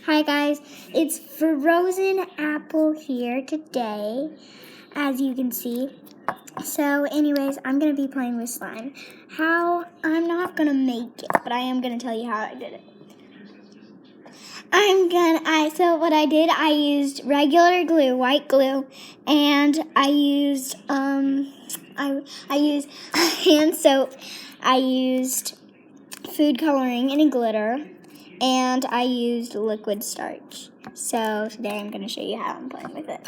Hi guys, it's Frozen Apple here today, as you can see. So anyways, I'm going to be playing with slime. I'm not going to make it, but I am going to tell you how I did it. So what I did, I used regular glue, white glue, and I used, I used hand soap, I used food coloring and glitter, and I used liquid starch. So today I'm going to show you how I'm playing with it.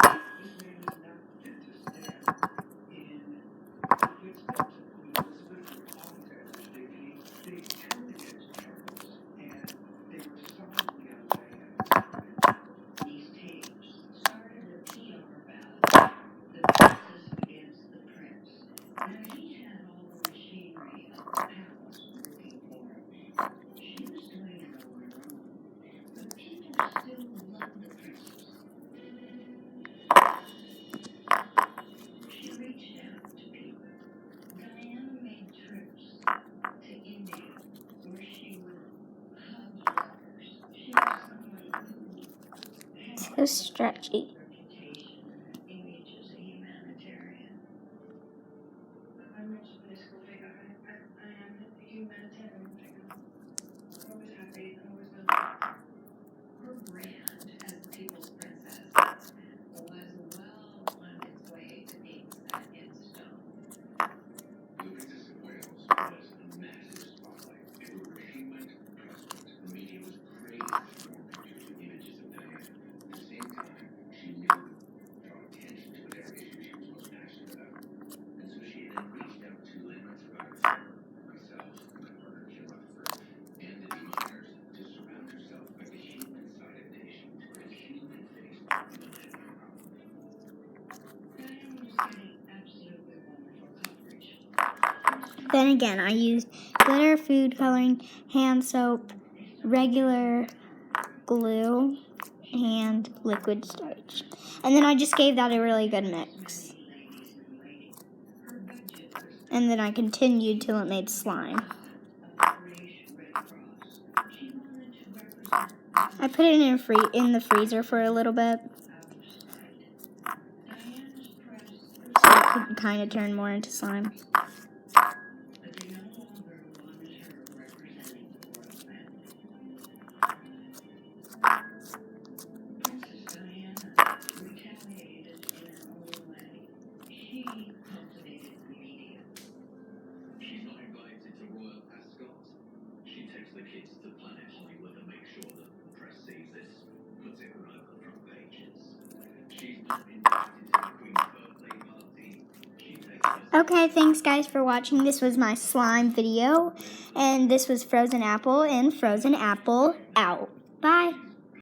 So stretchy. Then again, I used glitter, food coloring, hand soap, regular glue, and liquid starch. And then I just gave that a really good mix. And then I continued till it made slime. I put it in the freezer for a little bit, so it could kind of turn more into slime. Okay, thanks guys for watching. This was my slime video, and this was Frozen Apple, and Frozen Apple out. Bye.